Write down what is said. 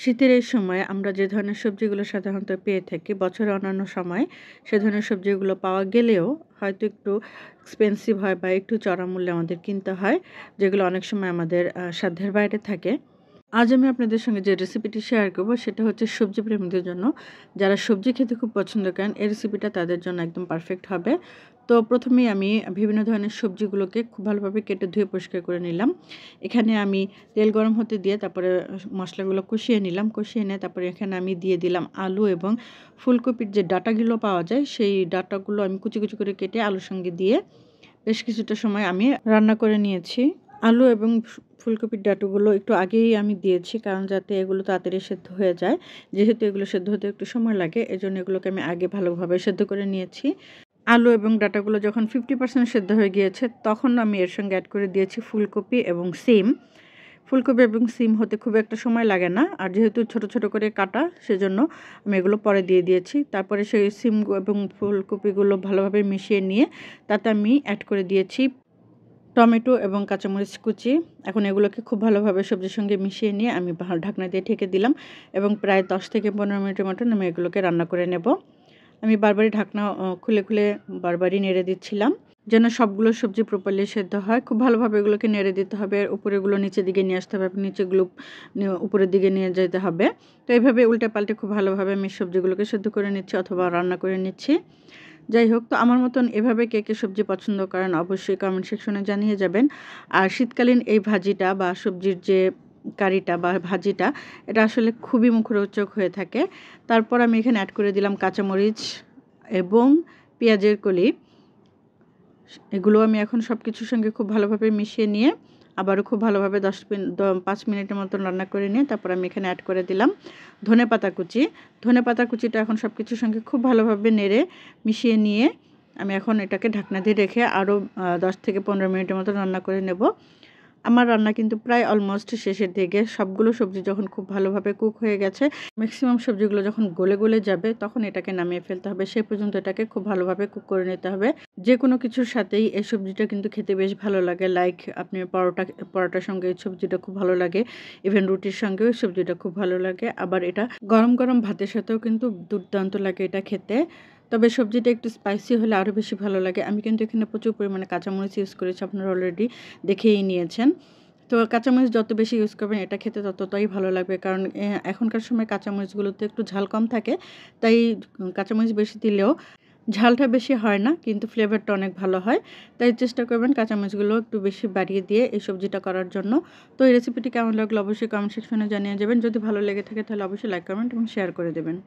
শীতের এই সময়ে আমরা যে ধরনের সবজিগুলো সাধারণত পেয়ে থাকি বছরের অন্যান্য সময় সে ধরনের সবজিগুলো পাওয়া গেলেও হয়তো একটু এক্সপেন্সিভ হয় বা একটু চড়া মূল্যে আমাদের কিনতে হয়, যেগুলো অনেক সময় আমাদের সাধ্যের বাইরে থাকে। আজ আমি আপনাদের সঙ্গে যে রেসিপিটি শেয়ার করব সেটা হচ্ছে সবজি প্রেমীদের জন্য। যারা সবজি খেতে খুব পছন্দ করেন এই রেসিপিটা তাদের জন্য একদম পারফেক্ট হবে। তো প্রথমেই আমি বিভিন্ন ধরনের সবজিগুলোকে খুব ভালোভাবে কেটে ধুয়ে পরিষ্কার করে নিলাম। এখানে আমি তেল গরম হতে দিয়ে তারপরে মশলাগুলো কষিয়ে নিলাম। কষিয়ে নিয়ে তারপরে এখানে আমি দিয়ে দিলাম আলু এবং ফুলকপির যে ডাঁটাগুলো পাওয়া যায় সেই ডাঁটাগুলো আমি কুচি কুচি করে কেটে আলুর সঙ্গে দিয়ে বেশ কিছুটা সময় আমি রান্না করে নিয়েছি। আলু এবং ফুলকপির ডাঁটাগুলো একটু আগেই আমি দিয়েছি, কারণ যাতে এগুলো তাড়াতাড়ি সেদ্ধ হয়ে যায়। যেহেতু এগুলো সেদ্ধ হতে একটু সময় লাগে, এজন্য এগুলোকে আমি আগে ভালোভাবে সেদ্ধ করে নিয়েছি। আলু এবং ডাঁটাগুলো যখন 50% সেদ্ধ হয়ে গিয়েছে, তখন আমি এর সঙ্গে অ্যাড করে দিয়েছি ফুলকপি এবং সিম। ফুলকপি এবং সিম হতে খুব একটা সময় লাগে না, আর যেহেতু ছোট ছোট করে কাটা সেজন্য আমি এগুলো পরে দিয়ে দিয়েছি। তারপরে সেই সিম এবং ফুলকপিগুলো ভালোভাবে মিশিয়ে নিয়ে তাতে আমি অ্যাড করে দিয়েছি টমেটো এবং কাঁচামরিচ কুচি। এখন এগুলোকে খুব ভালোভাবে সবজির সঙ্গে মিশিয়ে নিয়ে আমি ঢাকনা দিয়ে ঢেকে দিলাম এবং প্রায় 10 থেকে 15 মিনিটের মতন আমি এগুলোকে রান্না করে নেব। আমি বারবারই ঢাকনা খুলে খুলে বারবারই নেড়ে দিচ্ছিলাম যেন সবগুলো সবজি প্রপারলি সেদ্ধ হয়। খুব ভালোভাবে এগুলোকে নেড়ে দিতে হবে, উপরেগুলো নিচের দিকে নিয়ে আসতে হবে, নিচেগুলো উপরের দিকে নিয়ে যেতে হবে। তো এইভাবে উল্টে পাল্টে খুব ভালোভাবে আমি সবজিগুলোকে সেদ্ধ করে নিচ্ছি অথবা রান্না করে নিচ্ছি। যাই হোক, তো আমার মতন এভাবে কে কে সবজি পছন্দ করেন অবশ্যই কমেন্ট সেকশনে জানিয়ে যাবেন। আর শীতকালীন এই ভাজিটা বা সবজির যে কারিটা বা ভাজিটা, এটা আসলে খুবই মুখরোচক হয়ে থাকে। তারপর আমি এখানে অ্যাড করে দিলাম কাঁচামরিচ এবং পেঁয়াজের কলি। এগুলো আমি এখন সব কিছুর সঙ্গে খুব ভালোভাবে মিশিয়ে নিয়ে আবারও খুব ভালোভাবে 5 মিনিটের মতন রান্না করে নিয়ে তারপর আমি এখানে অ্যাড করে দিলাম ধনেপাতা কুচি। ধনেপাতা কুচিটা এখন সব কিছুর সঙ্গে খুব ভালোভাবে নেড়ে মিশিয়ে নিয়ে আমি এখন এটাকে ঢাকনা দিয়ে রেখে আরও 10 থেকে 15 মিনিটের মতো রান্না করে নেব। আমার রান্না কিন্তু প্রায় অলমোস্ট শেষের দিকে। সবগুলো সবজি যখন খুব ভালোভাবে কুক হয়ে গেছে, ম্যাক্সিমাম সবজিগুলো যখন গলে গলে যাবে, তখন এটাকে নামিয়ে ফেলতে হবে। সে পর্যন্ত এটাকে খুব ভালোভাবে কুক করে নিতে হবে। যে কোনো কিছুর সাথেই এই সবজিটা কিন্তু খেতে বেশ ভালো লাগে। লাইক আপনি পরোটার সঙ্গে এই সবজিটা খুব ভালো লাগে। ইভেন রুটির সঙ্গেও এই সবজিটা খুব ভালো লাগে। আবার এটা গরম গরম ভাতের সাথেও কিন্তু দুর্দান্ত লাগে এটা খেতে। তবে সবজিটা একটু স্পাইসি হলে আরও বেশি ভালো লাগে। আমি কিন্তু এখানে প্রচুর পরিমাণে কাঁচামরিচ ইউজ করেছি, আপনারা অলরেডি দেখেই নিয়েছেন। তো কাঁচামরিচ যত বেশি ইউজ করবেন এটা খেতে ততটাই ভালো লাগবে, কারণ এখনকার সময় কাঁচামরিচগুলোতে একটু ঝাল কম থাকে। তাই কাঁচামরিচ বেশি দিলেও ঝালটা বেশি হয় না, কিন্তু ফ্লেভারটা অনেক ভালো হয়। তাই চেষ্টা করবেন কাঁচামরিচগুলো একটু বেশি বাড়িয়ে দিয়ে এই সবজিটা করার জন্য। তো এই রেসিপিটি কেমন লাগলো অবশ্যই কমেন্ট সেকশনে জানিয়ে যাবেন। যদি ভালো লেগে থাকে তাহলে অবশ্যই লাইক, কমেন্ট এবং শেয়ার করে দেবেন।